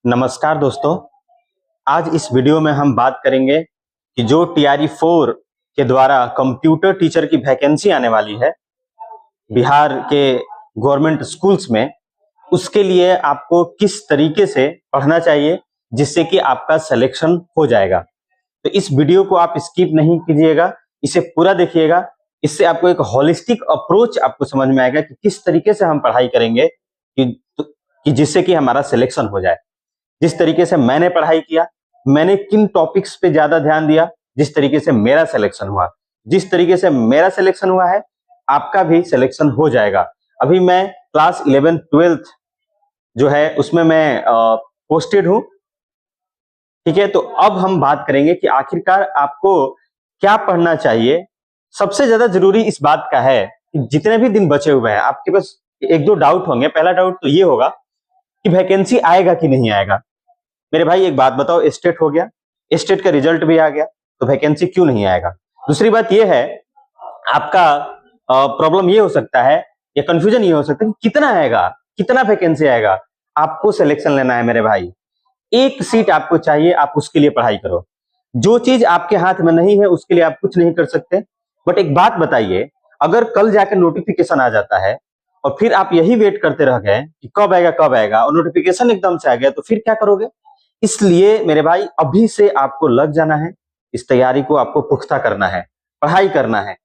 नमस्कार दोस्तों। आज इस वीडियो में हम बात करेंगे कि जो टीआरई 4 के द्वारा कंप्यूटर टीचर की वैकेंसी आने वाली है बिहार के गवर्नमेंट स्कूल्स में, उसके लिए आपको किस तरीके से पढ़ना चाहिए जिससे कि आपका सिलेक्शन हो जाएगा। तो इस वीडियो को आप स्किप नहीं कीजिएगा, इसे पूरा देखिएगा। इससे आपको एक होलिस्टिक अप्रोच आपको समझ में आएगा कि किस तरीके से हम पढ़ाई करेंगे कि जिससे कि हमारा सिलेक्शन हो जाए। जिस तरीके से मैंने पढ़ाई किया, मैंने किन टॉपिक्स पे ज्यादा ध्यान दिया, जिस तरीके से मेरा सिलेक्शन हुआ, जिस तरीके से मेरा सिलेक्शन हुआ है आपका भी सिलेक्शन हो जाएगा। अभी मैं क्लास 11 12th जो है उसमें मैं पोस्टेड हूं। ठीक है, तो अब हम बात करेंगे कि आखिरकार आपको क्या पढ़ना चाहिए। सबसे ज्यादा जरूरी इस बात का है कि जितने भी दिन बचे हुए हैं आपके पास एक दो डाउट होंगे। पहला डाउट तो ये होगा कि वैकेंसी आएगा कि नहीं आएगा। मेरे भाई एक बात बताओ, स्टेट हो गया, स्टेट का रिजल्ट भी आ गया, तो वैकेंसी क्यों नहीं आएगा। दूसरी बात यह है, आपका प्रॉब्लम ये हो सकता है या कंफ्यूजन ये हो सकता है कि कितना आएगा, कितना वैकेंसी आएगा। आपको सिलेक्शन लेना है मेरे भाई, एक सीट आपको चाहिए, आप उसके लिए पढ़ाई करो। जो चीज आपके हाथ में नहीं है उसके लिए आप कुछ नहीं कर सकते। बट एक बात बताइए, अगर कल जाकर नोटिफिकेशन आ जाता है और फिर आप यही वेट करते रह गए कि कब आएगा कब आएगा, और नोटिफिकेशन एकदम से आ गया, तो फिर क्या करोगे। इसलिए मेरे भाई अभी से आपको लग जाना है, इस तैयारी को आपको पुख्ता करना है, पढ़ाई करना है,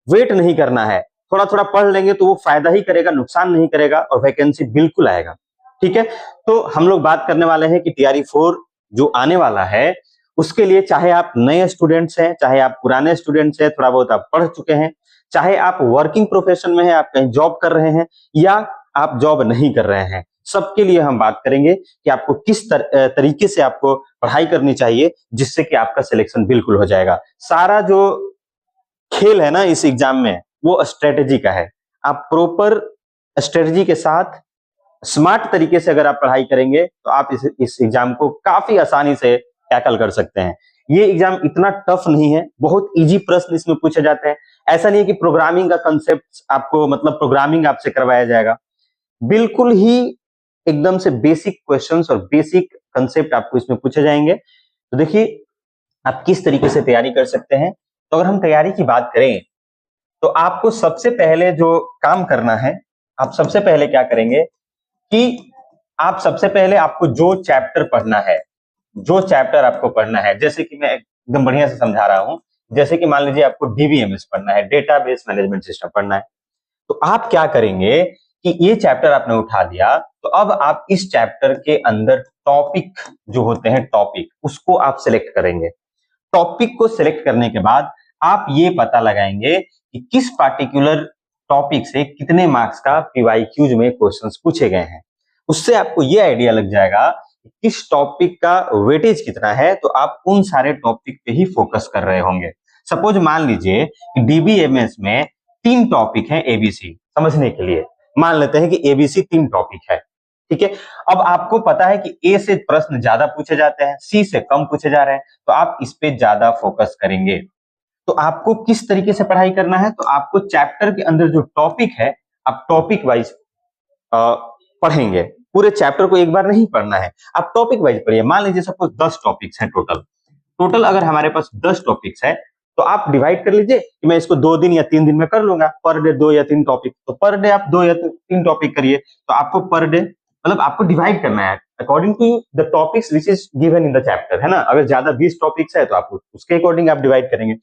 वेट नहीं करना है। थोड़ा थोड़ा पढ़ लेंगे तो वो फायदा ही करेगा, नुकसान नहीं करेगा, और वैकेंसी बिल्कुल आएगा। ठीक है, तो हम लोग बात करने वाले हैं कि टीआरई 4 जो आने वाला है उसके लिए, चाहे आप नए स्टूडेंट्स हैं, चाहे आप पुराने स्टूडेंट्स हैं, थोड़ा बहुत आप पढ़ चुके हैं, चाहे आप वर्किंग प्रोफेशन में हैं, आप कहीं जॉब कर रहे हैं या आप जॉब नहीं कर रहे हैं, सबके लिए हम बात करेंगे कि आपको किस तरीके से आपको पढ़ाई करनी चाहिए जिससे कि आपका सिलेक्शन बिल्कुल हो जाएगा। सारा जो खेल है ना इस एग्जाम में वो स्ट्रेटेजी का है। आप प्रॉपर स्ट्रेटेजी के साथ स्मार्ट तरीके से अगर आप पढ़ाई करेंगे तो आप इस एग्जाम को काफी आसानी से टैकल कर सकते हैं। ये एग्जाम इतना टफ नहीं है, बहुत इजी प्रश्न इसमें पूछे जाते हैं। ऐसा नहीं है कि प्रोग्रामिंग का कंसेप्ट आपको मतलब प्रोग्रामिंग आपसे करवाया जाएगा, बिल्कुल ही एकदम से बेसिक क्वेश्चंस और बेसिक कंसेप्ट आपको इसमें पूछे जाएंगे। तो देखिए आप किस तरीके से तैयारी कर सकते हैं। तो अगर हम तैयारी की बात करें तो आपको सबसे पहले जो काम करना है, आप सबसे पहले क्या करेंगे कि आप सबसे पहले आपको जो चैप्टर पढ़ना है, जो चैप्टर आपको पढ़ना है, जैसे कि मैं एकदम बढ़िया से समझा रहा हूं, जैसे कि मान लीजिए आपको डीबीएमएस पढ़ना है, डेटाबेस मैनेजमेंट सिस्टम पढ़ना है, तो आप क्या करेंगे कि ये चैप्टर आपने उठा लिया, तो अब आप इस चैप्टर के अंदर टॉपिक जो होते हैं, टॉपिक उसको आप सिलेक्ट करेंगे। टॉपिक को सिलेक्ट करने के बाद आप ये पता लगाएंगे कि किस पार्टिकुलर टॉपिक से कितने मार्क्स का पीवाईक्यूज में क्वेश्चंस पूछे गए हैं। उससे आपको ये आइडिया लग जाएगा कि किस टॉपिक का वेटेज कितना है, तो आप उन सारे टॉपिक पे ही फोकस कर रहे होंगे। सपोज मान लीजिए कि डीबीएमएस में 3 टॉपिक हैं एबीसी समझने के लिए, मान लेते हैं कि एबीसी 3 टॉपिक है। ठीक है, अब आपको पता है कि ए से प्रश्न ज्यादा पूछे जाते हैं, सी से कम पूछे जा रहे हैं, तो आप इस पे ज्यादा फोकस करेंगे। तो आपको किस तरीके से पढ़ाई करना है, तो आपको चैप्टर के अंदर जो टॉपिक है आप टॉपिक वाइज पढ़ेंगे। पूरे चैप्टर को एक बार नहीं पढ़ना है, आप टॉपिक वाइज पढ़िए। मान लीजिए सपोज 10 टॉपिक्स हैं टोटल अगर हमारे पास 10 टॉपिक्स है तो आप डिवाइड कर लीजिए कि मैं इसको 2 दिन या 3 दिन में कर लूंगा, पर डे 2 या 3 टॉपिक। तो पर डे आप 2 या 3 टॉपिक करिए, तो आपको पर डे मतलब आपको डिवाइड करना है according to the topics which is given in the chapter, है ना। अगर ज्यादा 20 टॉपिक्स है तो आप उसके अकॉर्डिंग आप डिवाइड करेंगे,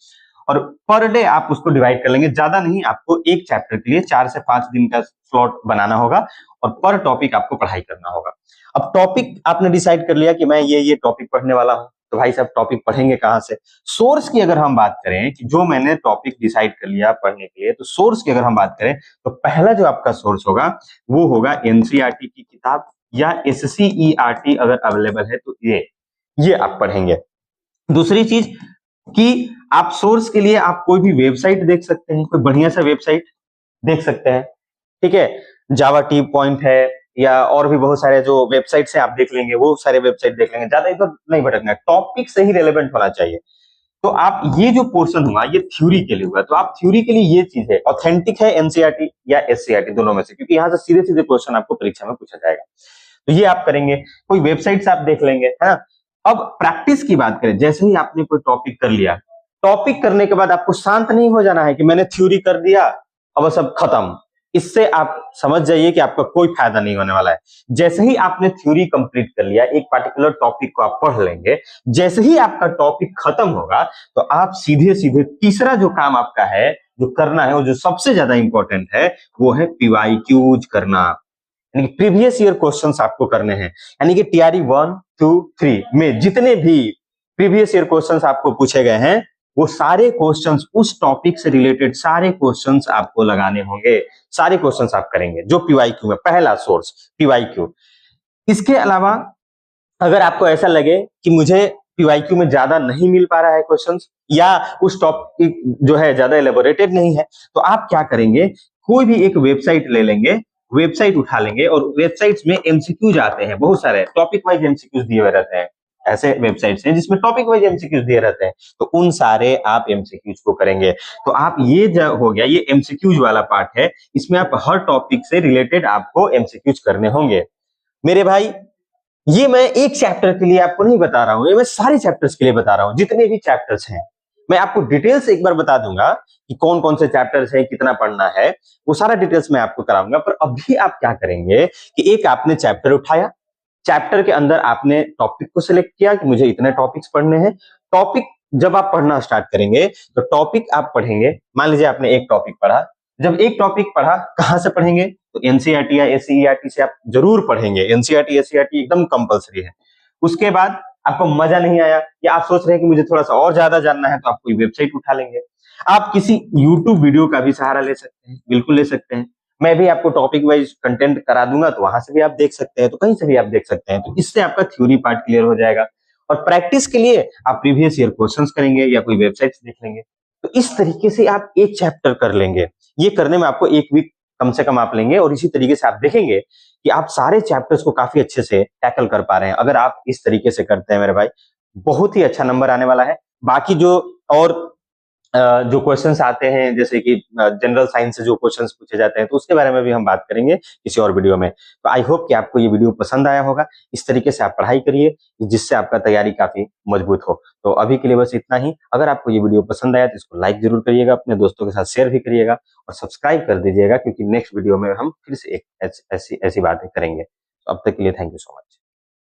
और पर डे आप उसको डिवाइड कर लेंगे। ज्यादा नहीं, आपको एक चैप्टर के लिए 4 से 5 दिन का स्लॉट बनाना होगा और पर टॉपिक आपको पढ़ाई करना होगा। अब टॉपिक आपने डिसाइड कर लिया कि मैं ये टॉपिक पढ़ने वाला हूं, तो भाई साहब टॉपिक पढ़ेंगे कहां से। सोर्स की अगर हम बात करें कि जो मैंने टॉपिक डिसाइड कर लिया पढ़ने के लिए, तो सोर्स की अगर हम बात करें तो पहला जो आपका सोर्स होगा वो होगा एनसीईआरटी की किताब या एससीईआरटी अगर अवेलेबल है तो ये आप पढ़ेंगे। दूसरी चीज कि आप सोर्स के लिए आप कोई भी वेबसाइट देख सकते हैं, कोई बढ़िया सा वेबसाइट देख सकते हैं। ठीक है, जावा टी पॉइंट है या और भी बहुत सारे जो वेबसाइट्स हैं आप देख लेंगे, वो सारे वेबसाइट देख लेंगे। ज्यादा इधर नहीं भटकना है, टॉपिक से ही रिलेवेंट होना चाहिए। तो आप ये जो पोर्शन हुआ ये थ्योरी के लिए हुआ, तो आप थ्योरी के लिए ये चीज है ऑथेंटिक है एनसीईआरटी या एससीईआरटी दोनों में से, क्योंकि यहाँ से सीधे सीधे क्वेश्चन आपको परीक्षा में पूछा जाएगा। तो ये आप करेंगे, कोई वेबसाइट्स आप देख लेंगे, है ना। अब प्रैक्टिस की बात करें, जैसे ही आपने कोई टॉपिक कर लिया, टॉपिक करने के बाद आपको शांत नहीं हो जाना है कि मैंने थ्योरी कर दिया अब सब खत्म। इससे आप समझ जाइए कि आपका कोई फायदा नहीं होने वाला है। जैसे ही आपने थ्योरी कंप्लीट कर लिया, एक पर्टिकुलर टॉपिक को आप पढ़ लेंगे, जैसे ही आपका टॉपिक खत्म होगा तो आप सीधे सीधे तीसरा जो काम आपका है, जो करना है, वो जो सबसे ज्यादा इंपॉर्टेंट है, वो है पीवाईक्यूज करना, यानी कि प्रीवियस ईयर क्वेश्चंस आपको करने हैं। यानी कि टीआरई 1, 2, 3 में जितने भी प्रीवियस ईयर क्वेश्चंस आपको पूछे गए हैं, वो सारे क्वेश्चंस उस टॉपिक से रिलेटेड सारे क्वेश्चंस आपको लगाने होंगे, सारे क्वेश्चंस आप करेंगे जो पीवाईक्यू में पहला सोर्स पीवाईक्यू। इसके अलावा अगर आपको ऐसा लगे कि मुझे पीवाईक्यू में ज्यादा नहीं मिल पा रहा है क्वेश्चंस, या उस टॉपिक जो है ज्यादा एलेबोरेटेड नहीं है, तो आप क्या करेंगे, कोई भी एक वेबसाइट ले लेंगे, वेबसाइट उठा लेंगे, और वेबसाइट्स में एमसीक्यूज आते हैं, बहुत सारे टॉपिक वाइज एमसीक्यूज दिए हुए रहते हैं। ऐसे वेबसाइट्स हैं जिसमें टॉपिक वाइज एमसीक्यूज दिए रहते हैं, तो उन सारे आप एमसीक्यूज को करेंगे। तो आप ये जो हो गया, ये एमसीक्यूज वाला पार्ट है, इसमें आप हर टॉपिक से रिलेटेड आपको एमसीक्यूज करने होंगे। मेरे भाई, ये मैं एक चैप्टर के लिए आपको नहीं बता रहा हूं, ये मैं सारे चैप्टर्स के लिए बता रहा हूं, जितने भी चैप्टर्स हैं मैं आपको डिटेल्स एक बार बता दूंगा कि कौन कौन से चैप्टर्स हैं, कितना पढ़ना है, वो सारा डिटेल्स मैं आपको कराऊंगा। पर अभी आप क्या करेंगे कि एक आपने चैप्टर उठाया, चैप्टर के अंदर आपने टॉपिक को सिलेक्ट किया कि मुझे इतने टॉपिक्स पढ़ने हैं। टॉपिक जब आप पढ़ना स्टार्ट करेंगे तो टॉपिक आप पढ़ेंगे, मान लीजिए आपने एक टॉपिक पढ़ा, जब एक टॉपिक पढ़ा कहां से पढ़ेंगे, तो एनसीईआरटी या एससीईआरटी से आप जरूर पढ़ेंगे, एनसीईआरटी एससीईआरटी एकदम कंपलसरी है। उसके बाद आपको मजा नहीं आया या आप सोच रहे हैं कि मुझे थोड़ा सा और ज्यादा जानना है, तो आप कोई वेबसाइट उठा लेंगे, आप किसी यूट्यूब वीडियो का भी सहारा ले सकते हैं, बिल्कुल ले सकते हैं। मैं भी आपको टॉपिक वाइज कंटेंट करा दूंगा, तो वहां से भी आप देख सकते हैं, तो कहीं से भी आप देख सकते हैं। तो इससे आपका थ्योरी पार्ट क्लियर हो जाएगा, और प्रैक्टिस के लिए आप प्रीवियस ईयर क्वेश्चंस करेंगे या कोई वेबसाइट्स देख लेंगे। तो इस तरीके से आप एक चैप्टर कर लेंगे। ये करने में आपको एक वीक कम से कम आप लेंगे, और इसी तरीके से आप देखेंगे कि आप सारे चैप्टर्स को काफी अच्छे से टैकल कर पा रहे हैं। अगर आप इस तरीके से करते हैं मेरे भाई, बहुत ही अच्छा नंबर आने वाला है। बाकी जो और जो क्वेश्चंस आते हैं, जैसे कि जनरल साइंस से जो क्वेश्चंस पूछे जाते हैं, तो उसके बारे में भी हम बात करेंगे किसी और वीडियो में। तो आई होप कि आपको ये वीडियो पसंद आया होगा। इस तरीके से आप पढ़ाई करिए जिससे आपका तैयारी काफी मजबूत हो। तो अभी के लिए बस इतना ही। अगर आपको ये वीडियो पसंद आया तो इसको लाइक जरूर करिएगा, अपने दोस्तों के साथ शेयर भी करिएगा, और सब्सक्राइब कर दीजिएगा, क्योंकि नेक्स्ट वीडियो में हम फिर से एक ऐसी बातें करेंगे। तो अब तक के लिए थैंक यू सो मच।